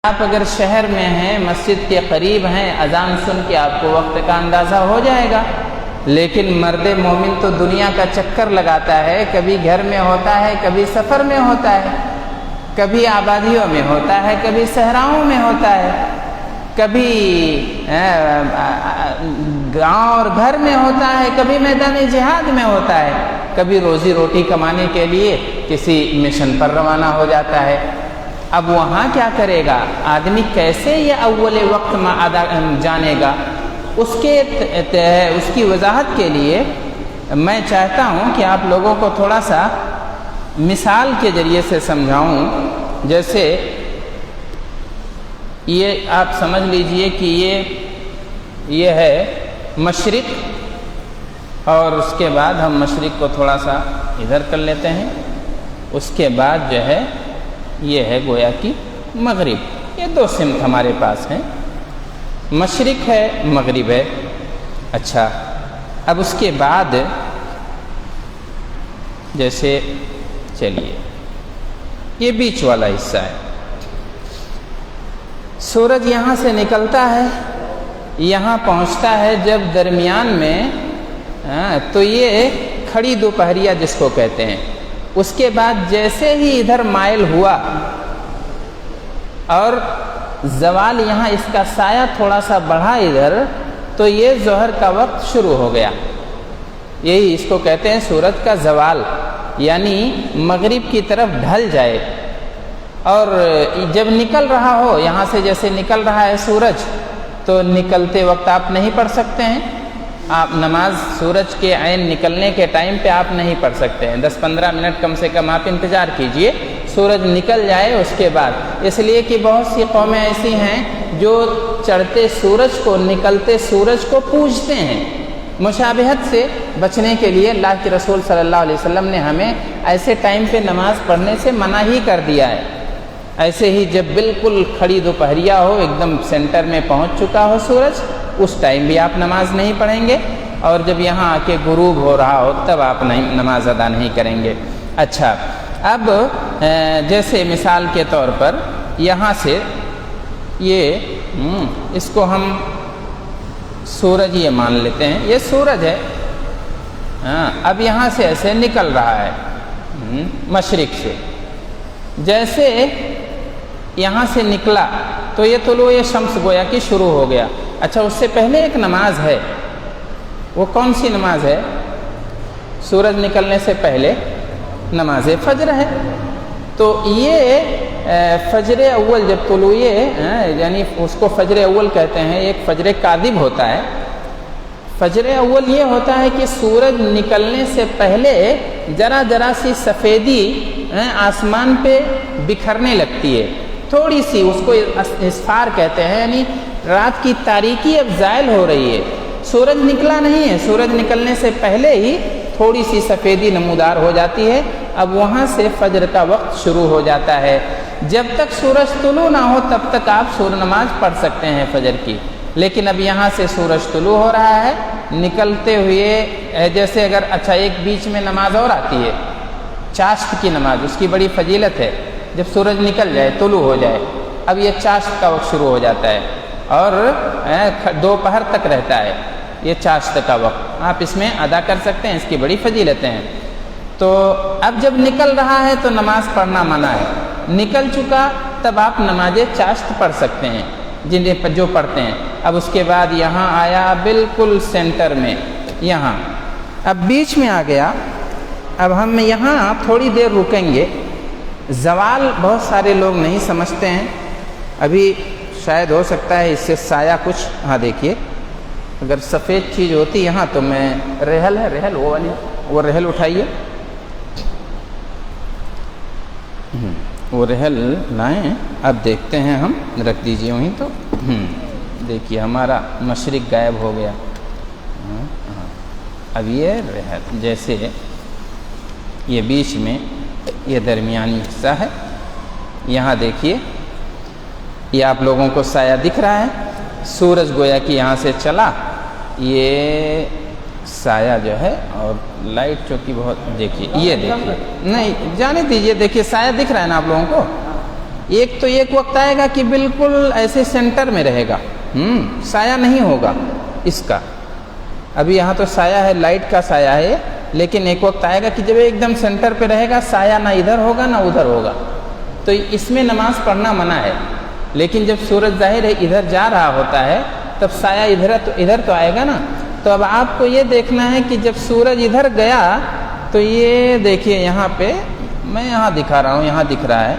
آپ اگر شہر میں ہیں، مسجد کے قریب ہیں، اذان سن کے آپ کو وقت کا اندازہ ہو جائے گا، لیکن مرد مومن تو دنیا کا چکر لگاتا ہے، کبھی گھر میں ہوتا ہے، کبھی سفر میں ہوتا ہے، کبھی آبادیوں میں ہوتا ہے، کبھی صحراؤں میں ہوتا ہے، کبھی گاؤں اور گھر میں ہوتا ہے، کبھی میدان جہاد میں ہوتا ہے، کبھی روزی روٹی کمانے کے لیے کسی مشن پر روانہ ہو جاتا ہے۔ اب وہاں کیا کرے گا آدمی؟ کیسے یہ اول وقت جانے گا؟ اس کی وضاحت کے لیے میں چاہتا ہوں کہ آپ لوگوں کو تھوڑا سا مثال کے ذریعے سے سمجھاؤں۔ جیسے یہ آپ سمجھ لیجئے کہ یہ ہے مشرق، اور اس کے بعد ہم مشرق کو تھوڑا سا ادھر کر لیتے ہیں، اس کے بعد جو ہے یہ ہے گویا کہ مغرب۔ یہ دو سمت ہمارے پاس ہیں، مشرق ہے، مغرب ہے۔ اچھا، اب اس کے بعد جیسے چلیے یہ بیچ والا حصہ ہے، سورج یہاں سے نکلتا ہے، یہاں پہنچتا ہے جب درمیان میں، تو یہ کھڑی دوپہریہ جس کو کہتے ہیں۔ اس کے بعد جیسے ہی ادھر مائل ہوا اور زوال، یہاں اس کا سایہ تھوڑا سا بڑھا ادھر، تو یہ ظہر کا وقت شروع ہو گیا۔ یہی اس کو کہتے ہیں سورج کا زوال، یعنی مغرب کی طرف ڈھل جائے۔ اور جب نکل رہا ہو، یہاں سے جیسے نکل رہا ہے سورج، تو نکلتے وقت آپ نہیں پڑھ سکتے ہیں، آپ نماز سورج کے عین نکلنے کے ٹائم پہ آپ نہیں پڑھ سکتے ہیں، 10-15 منٹ کم سے کم آپ انتظار کیجئے، سورج نکل جائے اس کے بعد۔ اس لیے کہ بہت سی قومیں ایسی ہیں جو چڑھتے سورج کو، نکلتے سورج کو پوجتے ہیں۔ مشابہت سے بچنے کے لیے اللہ کے رسول صلی اللہ علیہ وسلم نے ہمیں ایسے ٹائم پہ نماز پڑھنے سے منع ہی کر دیا ہے۔ ایسے ہی جب بالکل کھڑی دوپہریہ ہو، ایک دم سینٹر میں پہنچ چکا ہو سورج، اس ٹائم بھی آپ نماز نہیں پڑھیں گے، اور جب یہاں آ کے غروب ہو رہا ہو تب آپ نماز ادا نہیں کریں گے۔ اچھا، اب جیسے مثال کے طور پر یہاں سے اس کو ہم سورج یہ مان لیتے ہیں، یہ سورج ہے، اب یہاں سے ایسے نکل رہا ہے مشرق سے، جیسے یہاں سے نکلا تو یہ طلوع شمس گویا کہ شروع ہو گیا۔ اچھا، اس سے پہلے ایک نماز ہے، وہ کون سی نماز ہے؟ سورج نکلنے سے پہلے نماز فجر ہے۔ تو یہ فجر اول جب طلوع، یعنی اس کو فجر اول کہتے ہیں، ایک فجر کاذب ہوتا ہے۔ فجر اول یہ ہوتا ہے کہ سورج نکلنے سے پہلے ذرا ذرا سی سفیدی آسمان پہ بکھرنے لگتی ہے، تھوڑی سی، اس کو اسفار کہتے ہیں، یعنی رات کی تاریکی اب زائل ہو رہی ہے، سورج نکلا نہیں ہے، سورج نکلنے سے پہلے ہی تھوڑی سی سفیدی نمودار ہو جاتی ہے، اب وہاں سے فجر کا وقت شروع ہو جاتا ہے۔ جب تک سورج طلوع نہ ہو تب تک آپ سورج نماز پڑھ سکتے ہیں فجر کی، لیکن اب یہاں سے سورج طلوع ہو رہا ہے، نکلتے ہوئے جیسے اگر اچھا ایک بیچ میں نماز اور آتی ہے، چاشت کی نماز، اس کی بڑی فضیلت ہے، جب سورج نکل جائے، طلوع ہو جائے، اب یہ چاشت کا وقت شروع ہو جاتا ہے اور دوپہر تک رہتا ہے، یہ چاشت کا وقت آپ اس میں ادا کر سکتے ہیں، اس کی بڑی فضیلتیں ہیں۔ تو اب جب نکل رہا ہے تو نماز پڑھنا منع ہے، نکل چکا تب آپ نماز چاشت پڑھ سکتے ہیں جنہیں جو پڑھتے ہیں۔ اب اس کے بعد یہاں آیا بالکل سینٹر میں، یہاں اب بیچ میں آ گیا، اب ہم یہاں تھوڑی دیر رکیں گے۔ زوال بہت سارے لوگ نہیں سمجھتے ہیں، ابھی شاید ہو سکتا ہے اس سے سایہ کچھ، ہاں دیکھیے، اگر سفید چیز ہوتی یہاں تو میں، رحل ہے، رحل وہ والی، وہ رحل اٹھائیے، وہ رحل لائیں، اب دیکھتے ہیں ہم، رکھ دیجیے وہیں، تو دیکھیے ہمارا مشرق غائب ہو گیا۔ اب یہ رحل، جیسے یہ بیچ میں یہ درمیانی حصہ ہے، یہاں دیکھیے یہ آپ لوگوں کو سایہ دکھ رہا ہے، سورج گویا کہ یہاں سے چلا، یہ سایہ جو ہے، اور لائٹ چونکہ بہت، دیکھیے یہ دیکھیے، نہیں جانے دیجیے، دیکھیے سایہ دکھ رہا ہے نا آپ لوگوں کو، ایک تو ایک وقت آئے گا کہ بالکل ایسے سینٹر میں رہے گا، سایہ نہیں ہوگا اس کا. ابھی یہاں تو سایہ ہے، لائٹ کا سایہ ہے، لیکن ایک وقت آئے گا کہ جب ایک دم سینٹر پہ رہے گا، سایہ نہ ادھر ہوگا نہ ادھر ہوگا، تو اس میں نماز پڑھنا منع ہے. لیکن جب سورج ظاہر ہے ادھر جا رہا ہوتا ہے تب سایہ ادھر تو آئے گا نا. تو اب آپ کو یہ دیکھنا ہے کہ جب سورج ادھر گیا تو یہ دیکھیے یہاں پہ میں یہاں دکھا رہا ہوں، یہاں دکھ رہا ہے،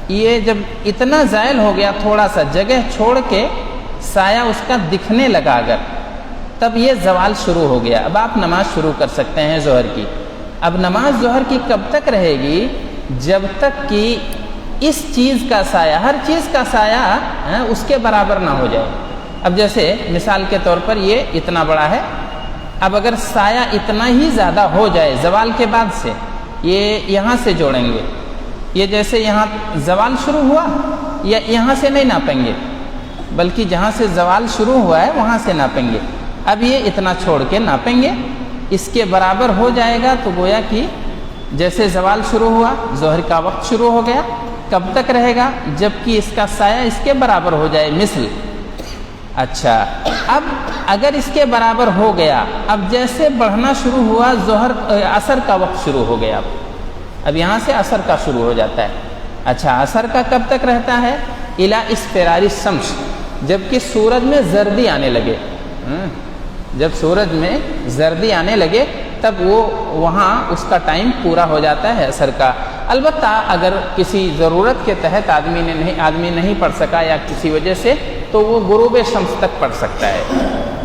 یہ جب اتنا زائل ہو گیا، تھوڑا سا جگہ چھوڑ کے سایہ اس کا دکھنے لگا اگر، تب یہ زوال شروع ہو گیا. اب آپ نماز شروع کر سکتے ہیں ظہر کی. اب نماز ظہر کی کب تک رہے گی؟ جب تک کہ اس چیز کا سایہ، ہر چیز کا سایہ اس کے برابر نہ ہو جائے. اب جیسے مثال کے طور پر یہ اتنا بڑا ہے، اب اگر سایہ اتنا ہی زیادہ ہو جائے زوال کے بعد سے، یہ یہاں سے جوڑیں گے، یہ جیسے یہاں زوال شروع ہوا، یا یہاں سے نہیں ناپیں گے بلکہ جہاں سے زوال شروع ہوا ہے وہاں سے ناپیں گے. اب یہ اتنا چھوڑ کے ناپیں گے، اس کے برابر ہو جائے گا تو گویا کہ جیسے زوال شروع ہوا ظہر کا وقت شروع ہو گیا. کب تک رہے گا؟ جب کہ اس کا سایہ اس کے برابر ہو جائے، مثل. اچھا، اب اگر اس کے برابر ہو گیا، اب جیسے بڑھنا شروع ہوا عصر کا وقت شروع ہو گیا. اب یہاں سے عصر کا شروع ہو جاتا ہے. اچھا، عصر کا کب تک رہتا ہے؟ الی اصفرار الشمس، جب کہ سورج میں زردی آنے لگے. جب سورج میں زردی آنے لگے تب وہ وہاں اس کا ٹائم پورا ہو جاتا ہے عصر کا. البتہ اگر کسی ضرورت کے تحت آدمی نہیں پڑھ سکا یا کسی وجہ سے، تو وہ غروب شمس تک پڑھ سکتا ہے.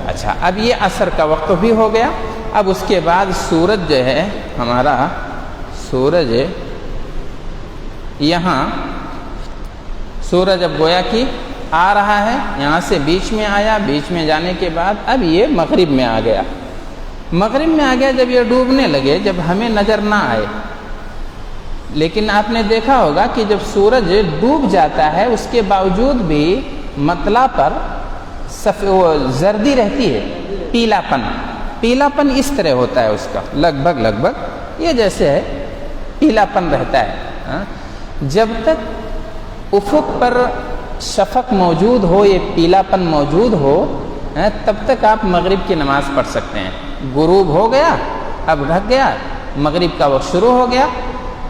اچھا، اب یہ عصر کا وقت بھی ہو گیا. اب اس کے بعد سورج جو ہے ہمارا، سورج یہاں سورج اب گویا کہ آ رہا ہے، یہاں سے بیچ میں آیا، بیچ میں جانے کے بعد اب یہ مغرب میں آ گیا. مغرب میں آ گیا جب یہ ڈوبنے لگے، جب ہمیں نظر نہ آئے. لیکن آپ نے دیکھا ہوگا کہ جب سورج ڈوب جاتا ہے اس کے باوجود بھی مطلع پر زردی رہتی ہے، پیلا پن اس طرح ہوتا ہے اس کا، لگ بھگ یہ جیسے ہے پیلا پن رہتا ہے. جب تک افق پر شفق موجود ہو، یہ پیلا پن موجود ہو، تب تک آپ مغرب کی نماز پڑھ سکتے ہیں. غروب ہو گیا، اب ڈھک گیا، مغرب کا وقت شروع ہو گیا.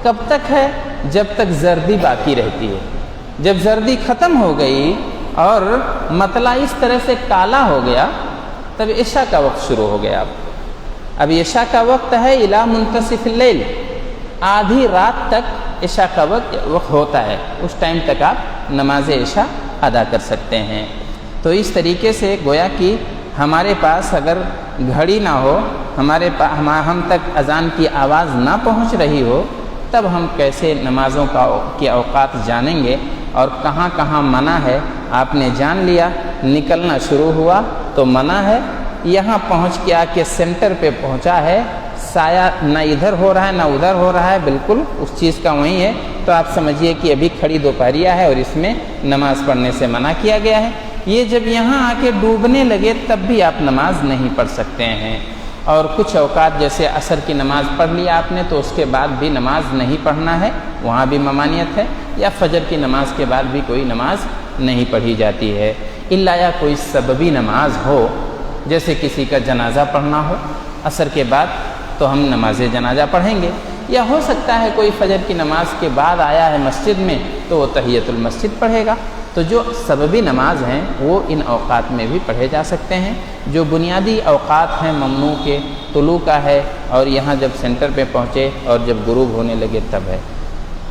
کب تک ہے؟ جب تک زردی باقی رہتی ہے. جب زردی ختم ہو گئی اور مطلع اس طرح سے کالا ہو گیا تب عشاء کا وقت شروع ہو گیا. اب عشاء کا وقت ہے الی منتصف اللیل، آدھی رات تک عشاء کا وقت ہوتا ہے. اس ٹائم تک آپ نماز عشاء ادا کر سکتے ہیں. تو اس طریقے سے گویا کہ ہمارے پاس اگر گھڑی نہ ہو، ہم تک اذان کی آواز نہ پہنچ رہی ہو، تب ہم کیسے نمازوں کے اوقات جانیں گے اور کہاں کہاں منع ہے؟ آپ نے جان لیا، نکلنا شروع ہوا تو منع ہے. یہاں پہنچ کے آ کے سینٹر پہ پہنچا ہے، سایہ نہ ادھر ہو رہا ہے نہ ادھر ہو رہا ہے، بالکل اس چیز کا وہی ہے، تو آپ سمجھیے کہ ابھی کھڑی دوپہریہ ہے اور اس میں نماز پڑھنے سے منع کیا گیا ہے. یہ جب یہاں آ کے ڈوبنے لگے تب بھی آپ نماز نہیں پڑھ سکتے ہیں. اور کچھ اوقات جیسے عصر کی نماز پڑھ لیا آپ نے تو اس کے بعد بھی نماز نہیں پڑھنا ہے، وہاں بھی ممانعت ہے. یا فجر کی نماز کے بعد بھی کوئی نماز نہیں پڑھی جاتی ہے، الا یا کوئی سببی نماز ہو، جیسے کسی کا جنازہ پڑھنا ہو عصر کے بعد تو ہم نماز جنازہ پڑھیں گے. یا ہو سکتا ہے کوئی فجر کی نماز کے بعد آیا ہے مسجد میں تو وہ تحیۃ المسجد پڑھے گا. تو جو سببی نماز ہیں وہ ان اوقات میں بھی پڑھے جا سکتے ہیں. جو بنیادی اوقات ہیں ممنوع کے، طلوع کا ہے اور یہاں جب سینٹر پہ پہنچے اور جب غروب ہونے لگے تب ہے.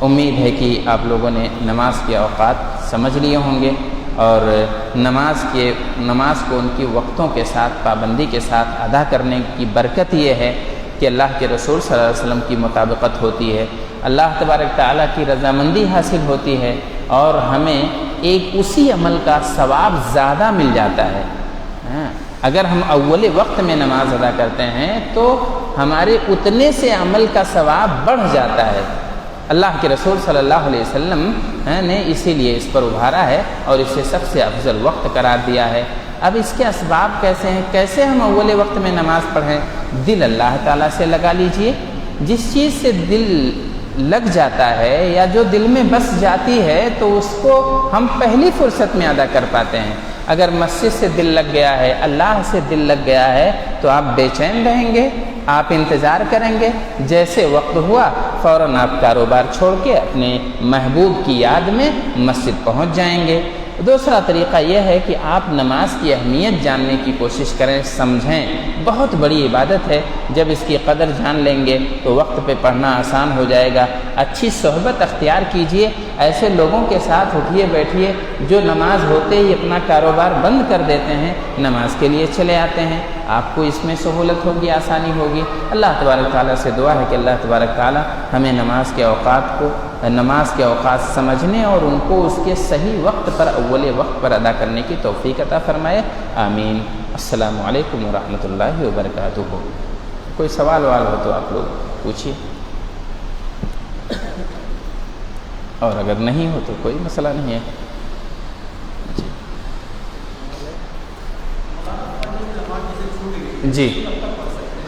امید ہے کہ آپ لوگوں نے نماز کے اوقات سمجھ لیے ہوں گے اور نماز کو ان کی وقتوں کے ساتھ، پابندی کے ساتھ ادا کرنے کی برکت یہ ہے کہ اللہ کے رسول صلی اللہ علیہ وسلم کی مطابقت ہوتی ہے، اللہ تبارک تعالیٰ کی رضامندی حاصل ہوتی ہے اور ہمیں ایک اسی عمل کا ثواب زیادہ مل جاتا ہے. اگر ہم اول وقت میں نماز ادا کرتے ہیں تو ہمارے اتنے سے عمل کا ثواب بڑھ جاتا ہے. اللہ کے رسول صلی اللہ علیہ وسلم نے اسی لیے اس پر ابھارا ہے اور اسے سب سے افضل وقت قرار دیا ہے. اب اس کے اسباب کیسے ہیں؟ کیسے ہم اول وقت میں نماز پڑھیں؟ دل اللہ تعالیٰ سے لگا لیجئے. جس چیز سے دل لگ جاتا ہے یا جو دل میں بس جاتی ہے تو اس کو ہم پہلی فرصت میں ادا کر پاتے ہیں۔ اگر مسجد سے دل لگ گیا ہے، اللہ سے دل لگ گیا ہے تو آپ بے چین رہیں گے، آپ انتظار کریں گے، جیسے وقت ہوا فوراً آپ کاروبار چھوڑ کے اپنے محبوب کی یاد میں مسجد پہنچ جائیں گے۔ دوسرا طریقہ یہ ہے کہ آپ نماز کی اہمیت جاننے کی کوشش کریں، سمجھیں، بہت بڑی عبادت ہے۔ جب اس کی قدر جان لیں گے تو وقت پہ پڑھنا آسان ہو جائے گا۔ اچھی صحبت اختیار کیجئے، ایسے لوگوں کے ساتھ اٹھیے بیٹھیے جو نماز ہوتے ہی اپنا کاروبار بند کر دیتے ہیں، نماز کے لیے چلے آتے ہیں۔ آپ کو اس میں سہولت ہوگی، آسانی ہوگی۔ اللہ تبارک تعالیٰ سے دعا ہے کہ اللہ تبارک تعالیٰ ہمیں نماز کے اوقات سمجھنے اور ان کو اس کے صحیح وقت پر، اول وقت پر ادا کرنے کی توفیق عطا فرمائے، آمین۔ السلام علیکم ورحمۃ اللہ وبرکاتہ۔ کوئی سوال ہو تو آپ لوگ پوچھیے، اور اگر نہیں ہو تو کوئی مسئلہ نہیں ہے۔ جی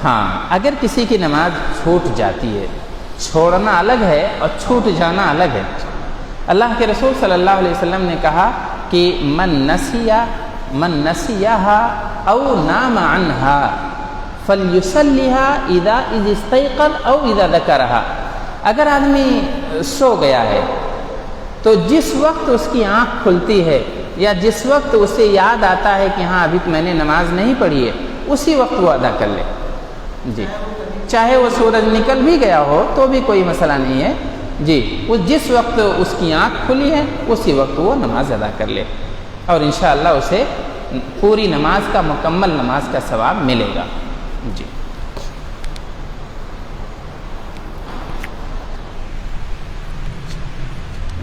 ہاں، اگر کسی کی نماز چھوٹ جاتی ہے، چھوڑنا الگ ہے اور چھوٹ جانا الگ ہے۔ اللہ کے رسول صلی اللہ علیہ وسلم نے کہا کہ من نسیہا او نام عنہا فلیصلیھا اذا استیقظ او اذا ذکرھا۔ اگر آدمی سو گیا ہے تو جس وقت اس کی آنکھ کھلتی ہے یا جس وقت اسے یاد آتا ہے کہ ہاں ابھی میں نے نماز نہیں پڑھی ہے، اسی وقت وہ ادا کر لے۔ جی، چاہے وہ سورج نکل بھی گیا ہو تو بھی کوئی مسئلہ نہیں ہے۔ جی، وہ جس وقت اس کی آنکھ کھلی ہے اسی وقت وہ نماز ادا کر لے، اور انشاءاللہ اسے پوری نماز کا، مکمل نماز کا ثواب ملے گا۔ جی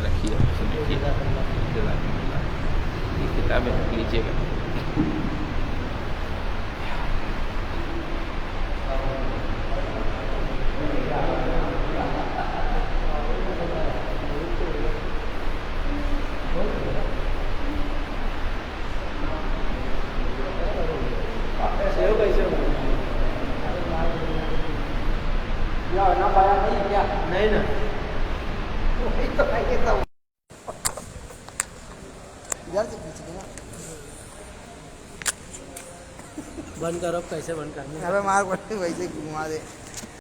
رکھیے، کتابیں رکھ لیجیے گا۔ بند کرو، کیسے بند کرنا ہے؟ ابے مار پڑتے ویسے گھما دے۔